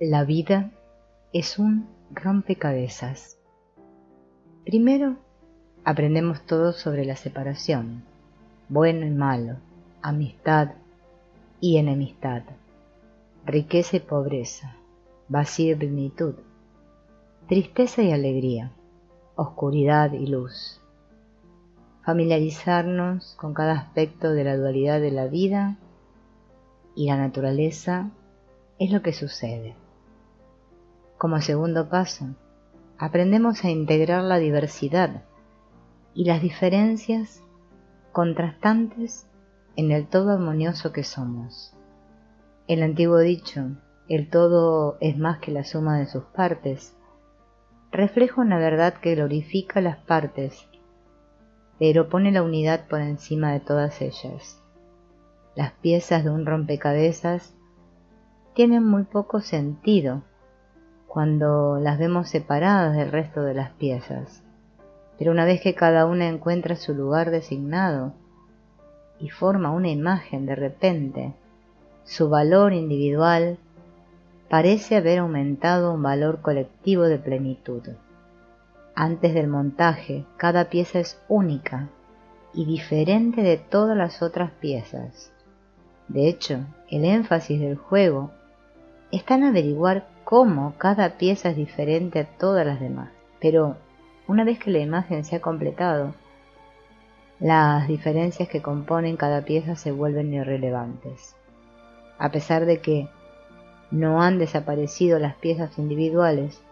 La vida es un rompecabezas. Primero, aprendemos todo sobre la separación, bueno y malo, amistad y enemistad, riqueza y pobreza, vacío y plenitud, tristeza y alegría, oscuridad y luz. Familiarizarnos con cada aspecto de la dualidad de la vida y la naturaleza es lo que sucede. Como segundo paso, aprendemos a integrar la diversidad y las diferencias contrastantes en el todo armonioso que somos. El antiguo dicho, el todo es más que la suma de sus partes, refleja una verdad que glorifica las partes, pero pone la unidad por encima de todas ellas. Las piezas de un rompecabezas tienen muy poco sentido cuando las vemos separadas del resto de las piezas, pero una vez que cada una encuentra su lugar designado y forma una imagen, de repente, su valor individual parece haber aumentado un valor colectivo de plenitud. Antes del montaje, cada pieza es única y diferente de todas las otras piezas. De hecho, el énfasis del juego está en averiguar cómo cada pieza es diferente a todas las demás. Pero una vez que la imagen se ha completado, las diferencias que componen cada pieza se vuelven irrelevantes. A pesar de que no han desaparecido las piezas individuales,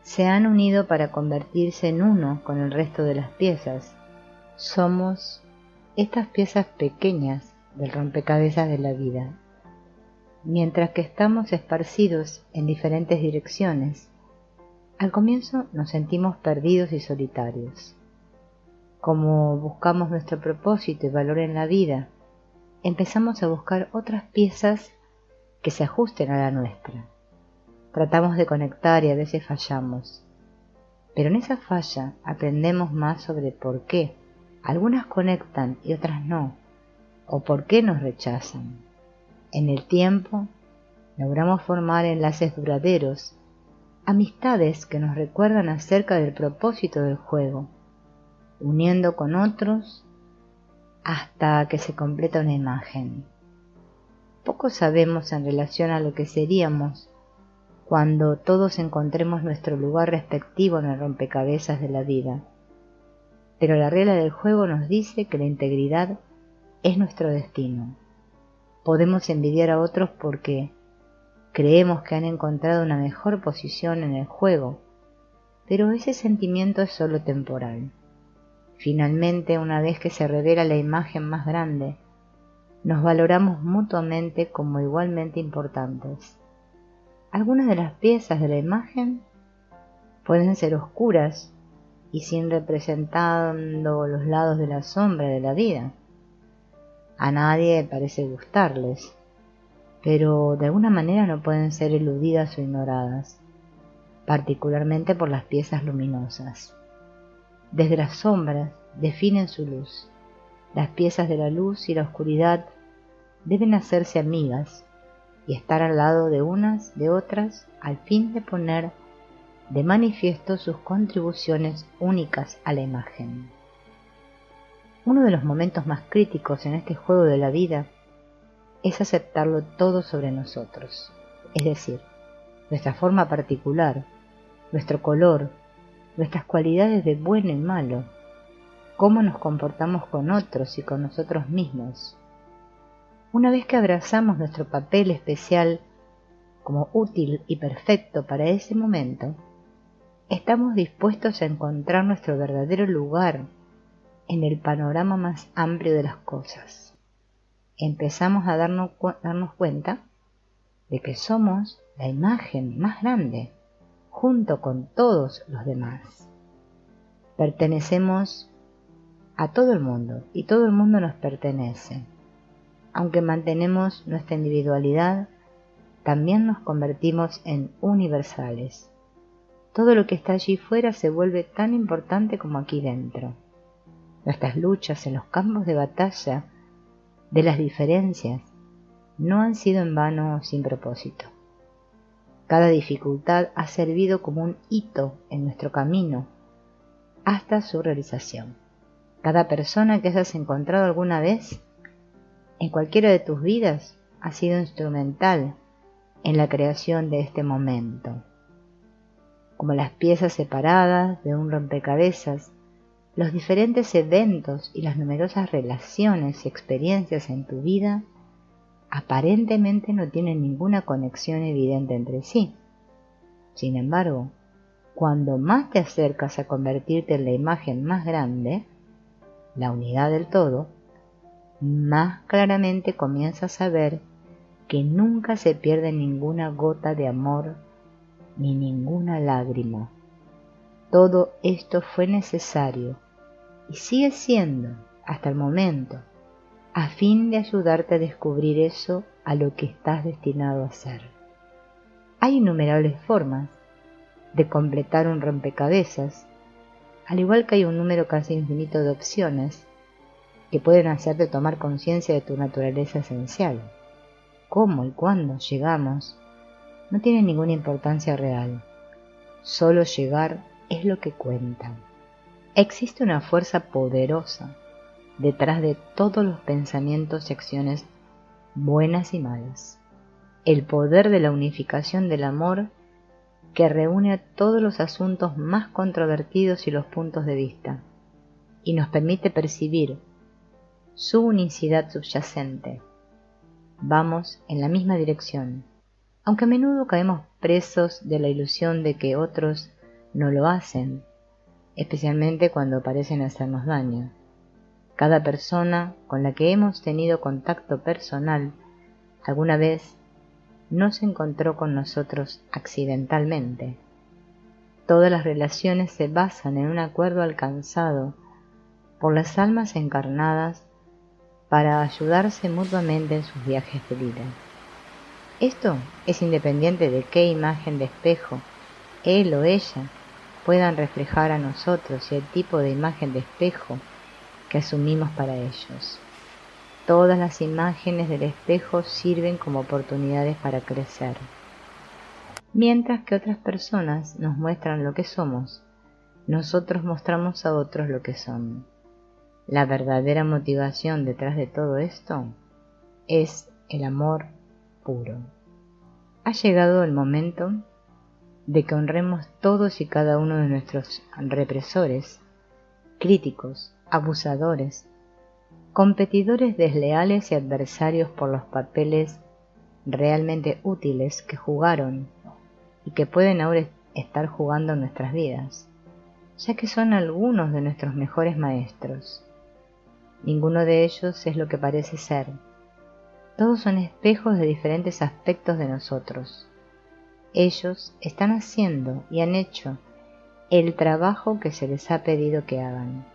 se han unido para convertirse en uno con el resto de las piezas. Somos estas piezas pequeñas del rompecabezas de la vida. Mientras que estamos esparcidos en diferentes direcciones, al comienzo nos sentimos perdidos y solitarios. Como buscamos nuestro propósito y valor en la vida, empezamos a buscar otras piezas que se ajusten a la nuestra. Tratamos de conectar y a veces fallamos, pero en esa falla aprendemos más sobre por qué algunas conectan y otras no, o por qué nos rechazan. En el tiempo, logramos formar enlaces duraderos, amistades que nos recuerdan acerca del propósito del juego, uniendo con otros hasta que se completa una imagen. Poco sabemos en relación a lo que seríamos cuando todos encontremos nuestro lugar respectivo en el rompecabezas de la vida, pero la regla del juego nos dice que la integridad es nuestro destino. Podemos envidiar a otros porque creemos que han encontrado una mejor posición en el juego, pero ese sentimiento es solo temporal. Finalmente, una vez que se revela la imagen más grande, nos valoramos mutuamente como igualmente importantes. Algunas de las piezas de la imagen pueden ser oscuras y sin representando los lados de la sombra de la vida. A nadie parece gustarles, pero de alguna manera no pueden ser eludidas o ignoradas, particularmente por las piezas luminosas. Desde las sombras definen su luz. Las piezas de la luz y la oscuridad deben hacerse amigas y estar al lado de unas de otras al fin de poner de manifiesto sus contribuciones únicas a la imagen. Uno de los momentos más críticos en este juego de la vida es aceptarlo todo sobre nosotros, es decir, nuestra forma particular, nuestro color, nuestras cualidades de bueno y malo, cómo nos comportamos con otros y con nosotros mismos. Una vez que abrazamos nuestro papel especial como útil y perfecto para ese momento, estamos dispuestos a encontrar nuestro verdadero lugar en el panorama más amplio de las cosas. Empezamos a darnos cuenta de que somos la imagen más grande, junto con todos los demás. Pertenecemos a todo el mundo y todo el mundo nos pertenece. Aunque mantenemos nuestra individualidad, también nos convertimos en universales. Todo lo que está allí fuera se vuelve tan importante como aquí dentro. Nuestras luchas en los campos de batalla de las diferencias no han sido en vano o sin propósito. Cada dificultad ha servido como un hito en nuestro camino hasta su realización. Cada persona que hayas encontrado alguna vez en cualquiera de tus vidas ha sido instrumental en la creación de este momento. Como las piezas separadas de un rompecabezas, los diferentes eventos y las numerosas relaciones y experiencias en tu vida aparentemente no tienen ninguna conexión evidente entre sí. Sin embargo, cuando más te acercas a convertirte en la imagen más grande, la unidad del todo, más claramente comienzas a ver que nunca se pierde ninguna gota de amor ni ninguna lágrima. Todo esto fue necesario y sigue siendo, hasta el momento, a fin de ayudarte a descubrir eso a lo que estás destinado a ser. Hay innumerables formas de completar un rompecabezas, al igual que hay un número casi infinito de opciones que pueden hacerte tomar conciencia de tu naturaleza esencial. Cómo y cuándo llegamos no tiene ninguna importancia real. Solo llegar es lo que cuenta. Existe una fuerza poderosa detrás de todos los pensamientos y acciones buenas y malas. El poder de la unificación del amor que reúne a todos los asuntos más controvertidos y los puntos de vista, y nos permite percibir su unicidad subyacente. Vamos en la misma dirección, aunque a menudo caemos presos de la ilusión de que otros no lo hacen, especialmente cuando parecen hacernos daño. Cada persona con la que hemos tenido contacto personal alguna vez no se encontró con nosotros accidentalmente. Todas las relaciones se basan en un acuerdo alcanzado por las almas encarnadas para ayudarse mutuamente en sus viajes de vida. Esto es independiente de qué imagen de espejo él o ella puedan reflejar a nosotros y el tipo de imagen de espejo que asumimos para ellos. Todas las imágenes del espejo sirven como oportunidades para crecer. Mientras que otras personas nos muestran lo que somos, nosotros mostramos a otros lo que son. La verdadera motivación detrás de todo esto es el amor puro. Ha llegado el momento de que honremos todos y cada uno de nuestros represores, críticos, abusadores, competidores desleales y adversarios por los papeles realmente útiles que jugaron y que pueden ahora estar jugando en nuestras vidas, ya que son algunos de nuestros mejores maestros. Ninguno de ellos es lo que parece ser. Todos son espejos de diferentes aspectos de nosotros. Ellos están haciendo y han hecho el trabajo que se les ha pedido que hagan.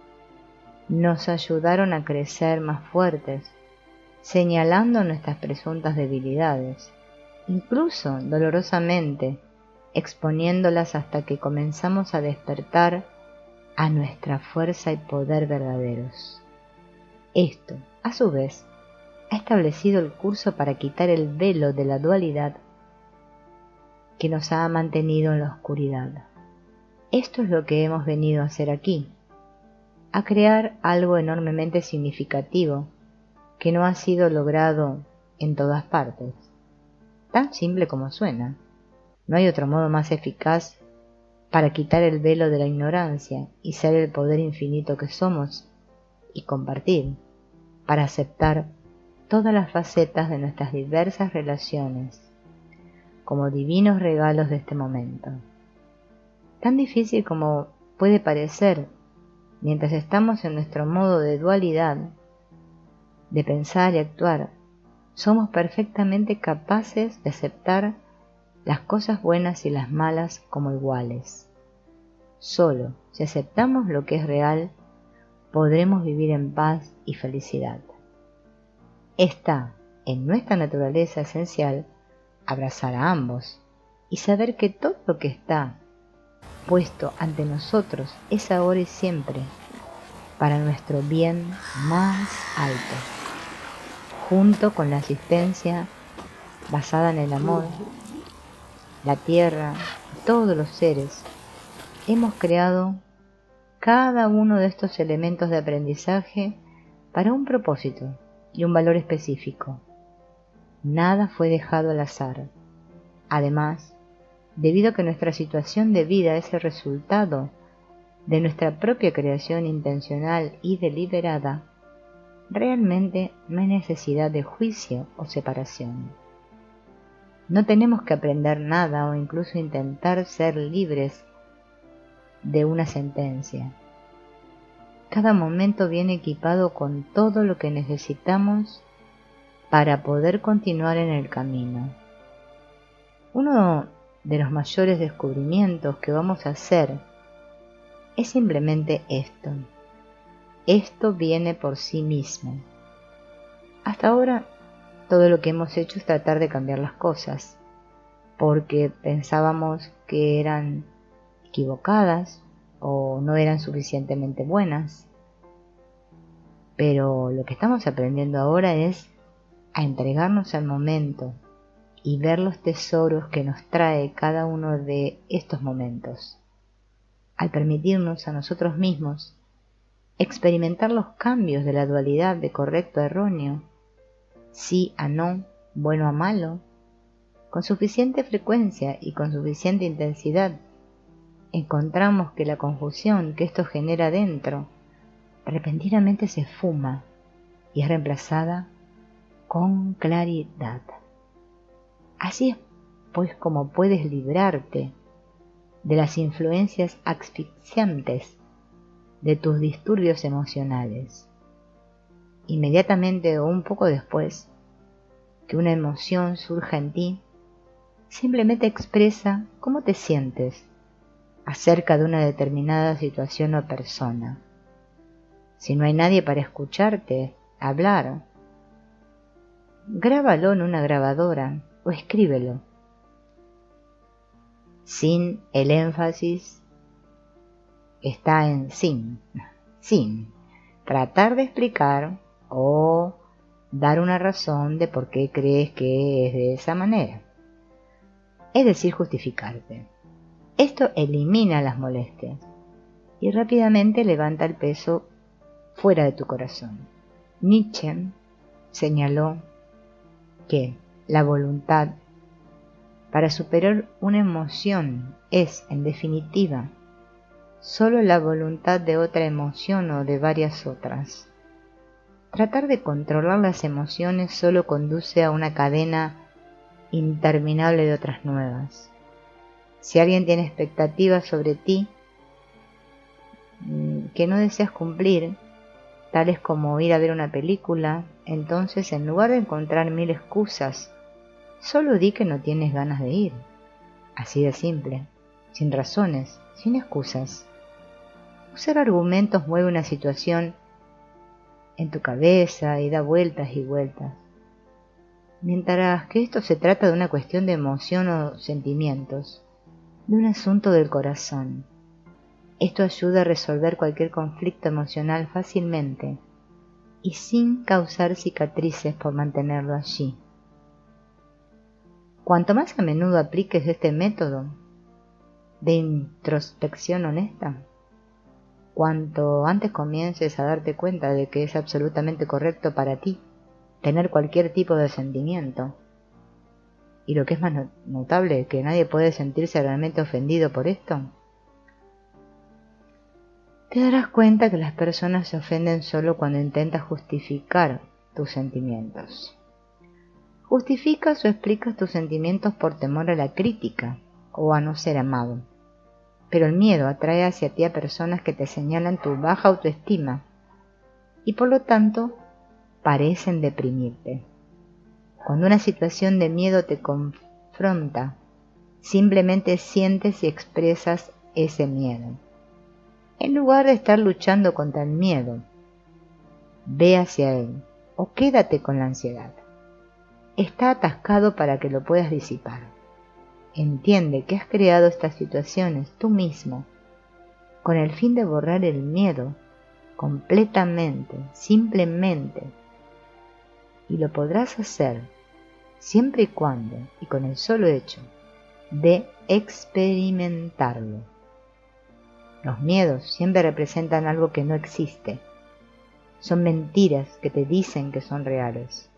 Nos ayudaron a crecer más fuertes, señalando nuestras presuntas debilidades, incluso dolorosamente, exponiéndolas hasta que comenzamos a despertar a nuestra fuerza y poder verdaderos. Esto, a su vez, ha establecido el curso para quitar el velo de la dualidad que nos ha mantenido en la oscuridad. Esto es lo que hemos venido a hacer aquí, a crear algo enormemente significativo que no ha sido logrado en todas partes. Tan simple como suena. No hay otro modo más eficaz para quitar el velo de la ignorancia y ser el poder infinito que somos y compartir, para aceptar todas las facetas de nuestras diversas relaciones como divinos regalos de este momento. Tan difícil como puede parecer, mientras estamos en nuestro modo de dualidad, de pensar y actuar, somos perfectamente capaces de aceptar las cosas buenas y las malas como iguales. Solo si aceptamos lo que es real, podremos vivir en paz y felicidad. Está en nuestra naturaleza esencial abrazar a ambos y saber que todo lo que está puesto ante nosotros es ahora y siempre para nuestro bien más alto, junto con la asistencia basada en el amor la tierra, todos los seres, hemos creado cada uno de estos elementos de aprendizaje para un propósito y un valor específico. Nada fue dejado al azar. Además, debido a que nuestra situación de vida es el resultado de nuestra propia creación intencional y deliberada, realmente no hay necesidad de juicio o separación. No tenemos que aprender nada o incluso intentar ser libres de una sentencia. Cada momento viene equipado con todo lo que necesitamos para poder continuar en el camino. Uno de los mayores descubrimientos que vamos a hacer es simplemente esto. Esto viene por sí mismo. Hasta ahora, todo lo que hemos hecho es tratar de cambiar las cosas, porque pensábamos que eran equivocadas o no eran suficientemente buenas. Pero lo que estamos aprendiendo ahora es a entregarnos al momento y ver los tesoros que nos trae cada uno de estos momentos. Al permitirnos a nosotros mismos experimentar los cambios de la dualidad de correcto a erróneo, sí a no, bueno a malo, con suficiente frecuencia y con suficiente intensidad, encontramos que la confusión que esto genera dentro repentinamente se esfuma y es reemplazada con claridad. Así es pues como puedes librarte de las influencias asfixiantes de tus disturbios emocionales. Inmediatamente o un poco después que una emoción surja en ti, simplemente expresa cómo te sientes acerca de una determinada situación o persona. Si no hay nadie para escucharte hablar, grábalo en una grabadora o escríbelo, sin el énfasis está en sin tratar de explicar o dar una razón de por qué crees que es de esa manera, es decir, justificarte. Esto elimina las molestias y rápidamente levanta el peso fuera de tu corazón. Nietzsche señaló que la voluntad para superar una emoción es, en definitiva, solo la voluntad de otra emoción o de varias otras. Tratar de controlar las emociones solo conduce a una cadena interminable de otras nuevas. Si alguien tiene expectativas sobre ti que no deseas cumplir, tales como ir a ver una película, entonces en lugar de encontrar 1000 excusas, solo di que no tienes ganas de ir. Así de simple, sin razones, sin excusas. Usar argumentos mueve una situación en tu cabeza y da vueltas y vueltas. Mientras que esto se trata de una cuestión de emoción o sentimientos, de un asunto del corazón. Esto ayuda a resolver cualquier conflicto emocional fácilmente y sin causar cicatrices por mantenerlo allí. Cuanto más a menudo apliques este método de introspección honesta, cuanto antes comiences a darte cuenta de que es absolutamente correcto para ti tener cualquier tipo de sentimiento, y lo que es más notable, que nadie puede sentirse realmente ofendido por esto, te darás cuenta que las personas se ofenden solo cuando intentas justificar tus sentimientos. Justificas o explicas tus sentimientos por temor a la crítica o a no ser amado. Pero el miedo atrae hacia ti a personas que te señalan tu baja autoestima y por lo tanto parecen deprimirte. Cuando una situación de miedo te confronta, simplemente sientes y expresas ese miedo. En lugar de estar luchando contra el miedo, ve hacia él o quédate con la ansiedad. Está atascado para que lo puedas disipar. Entiende que has creado estas situaciones tú mismo con el fin de borrar el miedo completamente, simplemente, y lo podrás hacer siempre y cuando, y con el solo hecho de experimentarlo. Los miedos siempre representan algo que no existe. Son mentiras que te dicen que son reales.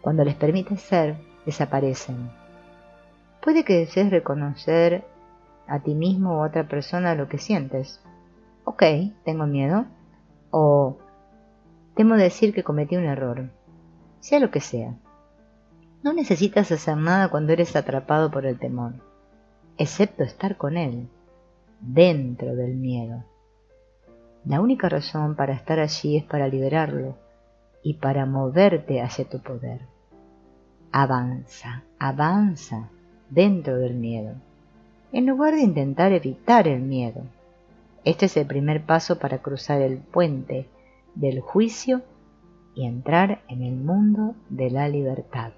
Cuando les permites ser, desaparecen. Puede que desees reconocer a ti mismo o a otra persona lo que sientes. Ok, tengo miedo. O temo decir que cometí un error. Sea lo que sea. No necesitas hacer nada cuando eres atrapado por el temor, excepto estar con él, dentro del miedo. La única razón para estar allí es para liberarlo y para moverte hacia tu poder. Avanza, avanza dentro del miedo, en lugar de intentar evitar el miedo. Este es el primer paso para cruzar el puente del juicio y entrar en el mundo de la libertad.